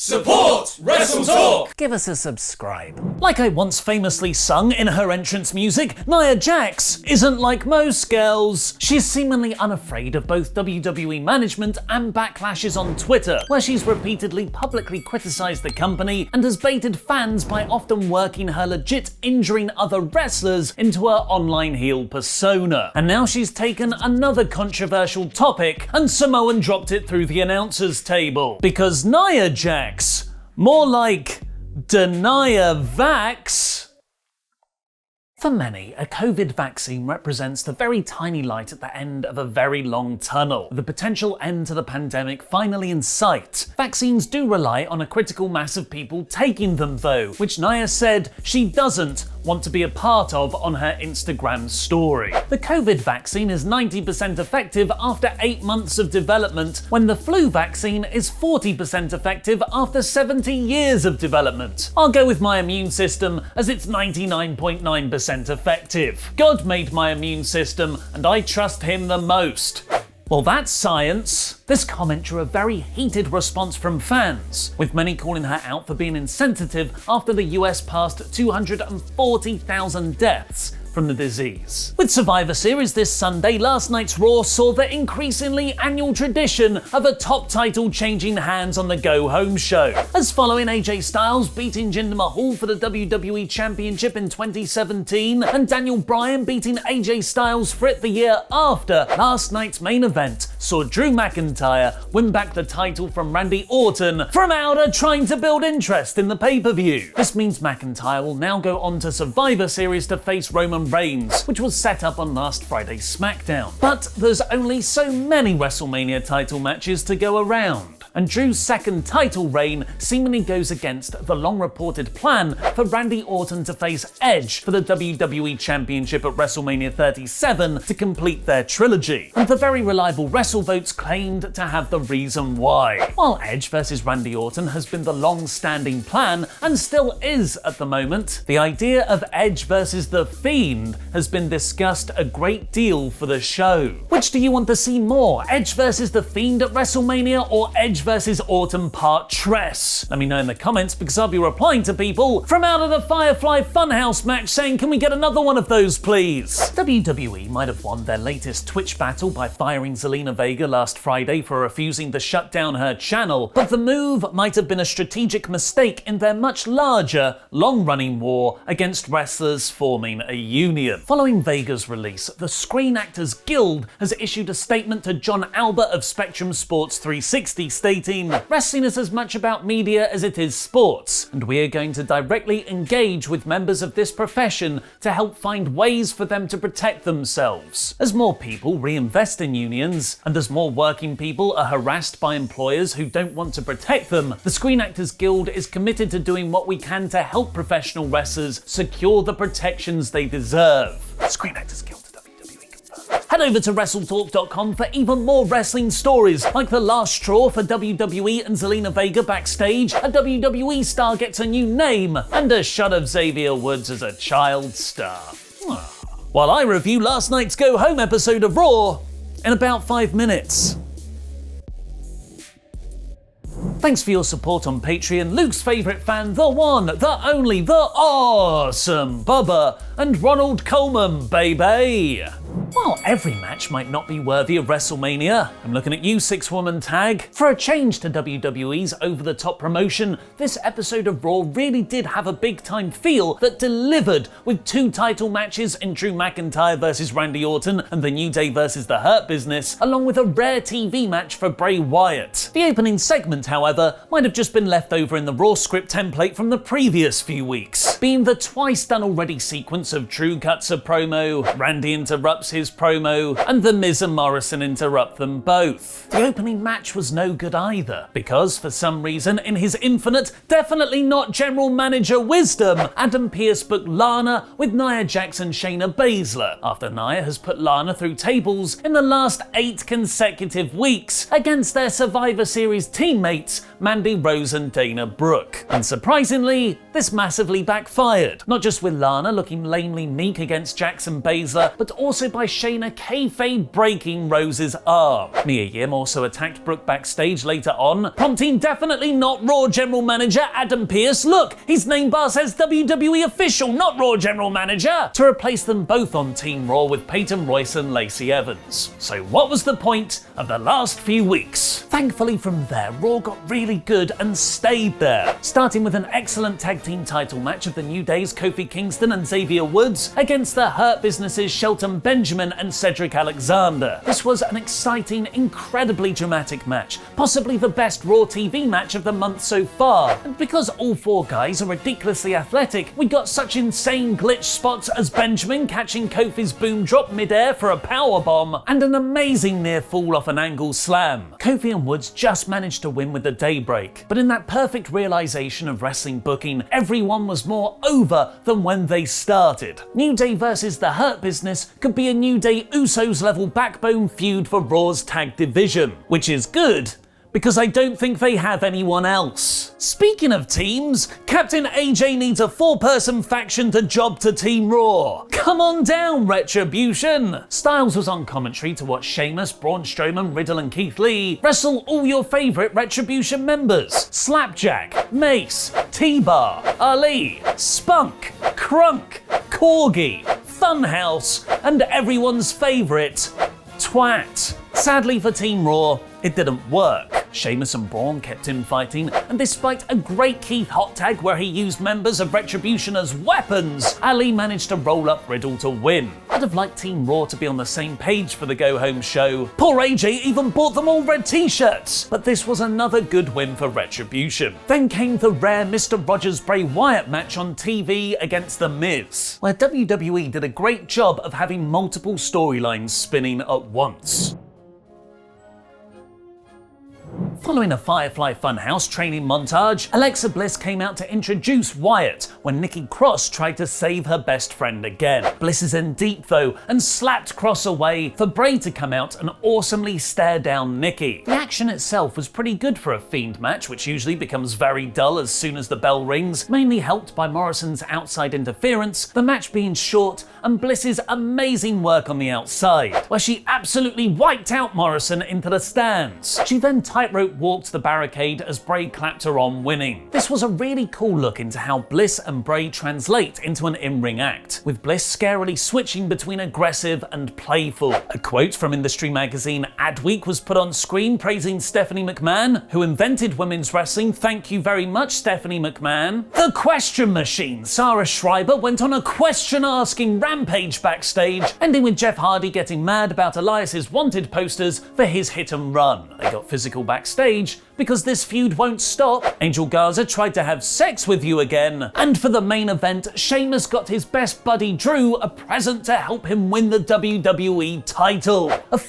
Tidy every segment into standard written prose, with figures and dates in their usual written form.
Support WrestleTalk! Give us a subscribe. Like I once famously sung in her entrance music, Nia Jax isn't like most girls. She's seemingly unafraid of both WWE management and backlashes on Twitter, where she's repeatedly publicly criticised the company and has baited fans by often working her legit injuring other wrestlers into her online heel persona. And now she's taken another controversial topic and Samoan dropped it through the announcers table. Because Nia Jax, more like Denia Vax. For many, a COVID vaccine represents the very tiny light at the end of a very long tunnel, the potential end to the pandemic finally in sight. Vaccines do rely on a critical mass of people taking them though, which Nia said she doesn't want to be a part of on her Instagram story. The COVID vaccine is 90% effective after 8 months of development, when the flu vaccine is 40% effective after 70 years of development. I'll go with my immune system as it's 99.9% effective. God made my immune system and I trust him the most. Well, that's science. This comment drew a very heated response from fans, with many calling her out for being insensitive after the US passed 240,000 deaths from the disease. With Survivor Series this Sunday, last night's Raw saw the increasingly annual tradition of a top title changing hands on the Go Home show. As following AJ Styles beating Jinder Mahal for the WWE Championship in 2017 and Daniel Bryan beating AJ Styles for it the year after, last night's main event saw Drew McIntyre win back the title from Randy Orton from Outer, trying to build interest in the pay-per-view. This means McIntyre will now go on to Survivor Series to face Roman Reigns, which was set up on last Friday's SmackDown. But there's only so many WrestleMania title matches to go around, and Drew's second title reign seemingly goes against the long-reported plan for Randy Orton to face Edge for the WWE Championship at WrestleMania 37 to complete their trilogy. And the very reliable WrestleVotes claimed to have the reason why. While Edge versus Randy Orton has been the long-standing plan, and still is at the moment, the idea of Edge versus The Fiend has been discussed a great deal for the show. Which do you want to see more? Edge versus The Fiend at WrestleMania or Edge versus Orton Part Tress? Let me know in the comments, because I'll be replying to people from out of the Firefly Funhouse match saying, can we get another one of those please? WWE might have won their latest Twitch battle by firing Zelina Vega last Friday for refusing to shut down her channel, but the move might have been a strategic mistake in their much larger, long-running war against wrestlers forming a union. Following Vega's release, the Screen Actors Guild has issued a statement to John Albert of Spectrum Sports 360 stating, "Wrestling is as much about media as it is sports, and we are going to directly engage with members of this profession to help find ways for them to protect themselves. As more people reinvest in unions, and as more working people are harassed by employers who don't want to protect them, the Screen Actors Guild is committed to doing what we can to help professional wrestlers secure the protections they deserve." Screen Actors Guild to WWE confirmed. Head over to WrestleTalk.com for even more wrestling stories, like the last straw for WWE and Zelina Vega backstage, a WWE star gets a new name, and a shot of Xavier Woods as a child star. While I review last night's Go Home episode of Raw in about 5 minutes. Thanks for your support on Patreon, Luke's favourite fan, the one, the only, the awesome Bubba, and Ronald Coleman, baby. While every match might not be worthy of WrestleMania, I'm looking at you, 6-woman tag. For a change to WWE's over-the-top promotion, this episode of Raw really did have a big-time feel that delivered, with 2 title matches in Drew McIntyre versus Randy Orton and The New Day versus The Hurt Business, along with a rare TV match for Bray Wyatt. The opening segment, however, might have just been left over in the Raw script template from the previous few weeks, being the twice-done-already sequence of Drew cuts a promo, Randy interrupts his promo, and The Miz and Morrison interrupt them both. The opening match was no good either, because for some reason, in his infinite, definitely not general manager wisdom, Adam Pearce booked Lana with Nia Jax and Shayna Baszler, after Nia has put Lana through tables in the last 8 consecutive weeks against their Survivor Series teammates Mandy Rose and Dana Brooke. Unsurprisingly, this massively backfired, not just with Lana looking lamely meek against Jackson Baszler, but also by Shayna kayfabe breaking Rose's arm. Mia Yim also attacked Brooke backstage later on, prompting definitely not Raw General Manager Adam Pearce, look, his name bar says WWE official, not Raw General Manager, to replace them both on Team Raw with Peyton Royce and Lacey Evans. So what was the point of the last few weeks? Thankfully from there, Raw got really good and stayed there, starting with an excellent tag team title match of the New Day's Kofi Kingston and Xavier Woods against the Hurt Business's Shelton Benjamin and Cedric Alexander. This was an exciting, incredibly dramatic match, possibly the best Raw TV match of the month so far. And because all four guys are ridiculously athletic, we got such insane glitch spots as Benjamin catching Kofi's boom drop midair for a powerbomb, and an amazing near fall off an angle slam. Kofi and Woods just managed to win with the daybreak, but in that perfect realization of wrestling booking, everyone was more over than when they started. New Day versus the Hurt Business could be a New Day Usos level backbone feud for Raw's tag division, which is good, because I don't think they have anyone else. Speaking of teams, Captain AJ needs a 4-person faction to job to Team Raw. Come on down, Retribution! Styles was on commentary to watch Sheamus, Braun Strowman, Riddle and Keith Lee wrestle all your favourite Retribution members. Slapjack, Mace, T-Bar, Ali, Spunk, Crunk, Corgi, Funhouse, and everyone's favourite, Twat. Sadly for Team Raw, it didn't work. Sheamus and Braun kept infighting, and despite a great Keith hot tag where he used members of Retribution as weapons, Ali managed to roll up Riddle to win. I'd have liked Team Raw to be on the same page for the go-home show. Poor AJ even bought them all red t-shirts, but this was another good win for Retribution. Then came the rare Mr. Rogers Bray Wyatt match on TV against The Miz, where WWE did a great job of having multiple storylines spinning at once. Following a Firefly Funhouse training montage, Alexa Bliss came out to introduce Wyatt when Nikki Cross tried to save her best friend again. Bliss is in deep though and slapped Cross away for Bray to come out and awesomely stare down Nikki. The action itself was pretty good for a Fiend match, which usually becomes very dull as soon as the bell rings, mainly helped by Morrison's outside interference, the match being short, and Bliss's amazing work on the outside, where she absolutely wiped out Morrison into the stands. She then tightrope walked the barricade as Bray clapped her on, winning. This was a really cool look into how Bliss and Bray translate into an in-ring act, with Bliss scarily switching between aggressive and playful. A quote from industry magazine Adweek was put on screen praising Stephanie McMahon, who invented women's wrestling. Thank you very much, Stephanie McMahon. The Question Machine, Sarah Schreiber, went on a question-asking rampage backstage, ending with Jeff Hardy getting mad about Elias's wanted posters for his hit and run. They got physical backstage because this feud won't stop. Angel Garza tried to have sex with you again. And for the main event, Sheamus got his best buddy Drew a present to help him win the WWE title. A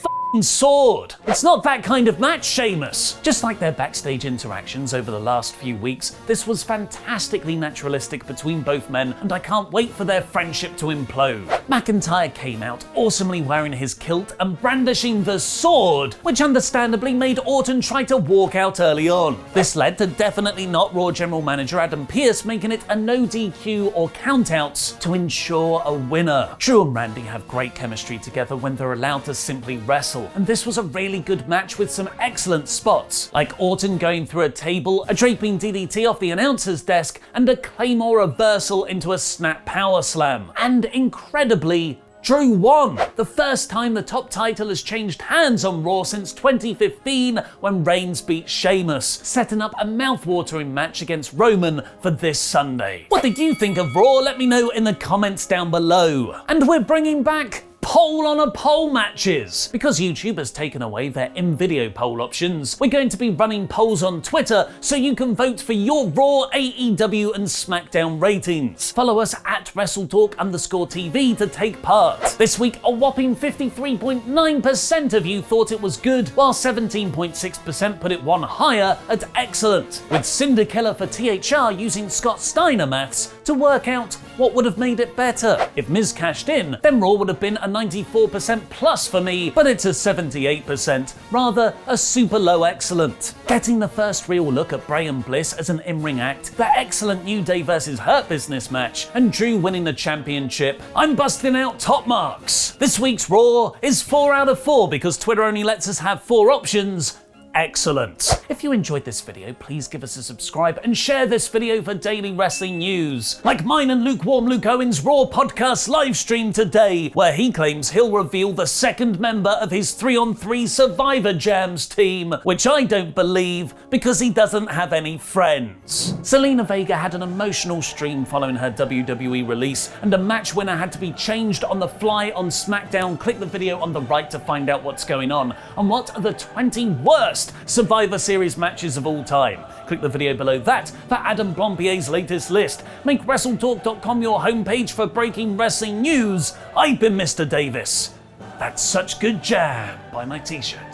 sword. It's not that kind of match, Sheamus. Just like their backstage interactions over the last few weeks, this was fantastically naturalistic between both men, and I can't wait for their friendship to implode. McIntyre came out awesomely wearing his kilt and brandishing the sword, which understandably made Orton try to walk out early on. This led to definitely not Raw General Manager Adam Pearce making it a no DQ or countouts to ensure a winner. Drew and Randy have great chemistry together when they're allowed to simply wrestle, and this was a really good match with some excellent spots, like Orton going through a table, a draping DDT off the announcer's desk, and a Claymore reversal into a snap power slam. And incredibly, Drew won, the first time the top title has changed hands on Raw since 2015 when Reigns beat Sheamus, setting up a mouth-watering match against Roman for this Sunday. What did you think of Raw? Let me know in the comments down below. And we're bringing back poll on a poll matches. Because YouTube has taken away their in-video poll options, we're going to be running polls on Twitter so you can vote for your Raw, AEW and SmackDown ratings. Follow us at WrestleTalk_TV to take part. This week, a whopping 53.9% of you thought it was good, while 17.6% put it one higher at excellent, with Cinder Killer for THR using Scott Steiner maths to work out what would have made it better? If Miz cashed in, then Raw would have been a 94% plus for me, but it's a 78%, rather a super low excellent. Getting the first real look at Bray and Bliss as an in-ring act, the excellent New Day vs Hurt Business match, and Drew winning the championship, I'm busting out top marks. This week's Raw is 4 out of 4 because Twitter only lets us have 4 options. Excellent. If you enjoyed this video, please give us a subscribe and share this video for daily wrestling news, like mine and Lukewarm Luke Owen's Raw podcast live stream today, where he claims he'll reveal the second member of his 3-on-3 Survivor Jams team, which I don't believe because he doesn't have any friends. Zelina Vega had an emotional stream following her WWE release, and a match winner had to be changed on the fly on SmackDown. Click the video on the right to find out what's going on, and what are the 20 worst Survivor Series matches of all time. Click the video below that for Adam Blompier's latest list. Make WrestleTalk.com your homepage for breaking wrestling news. I've been Mr. Davis. That's such good jam. Buy my t-shirt.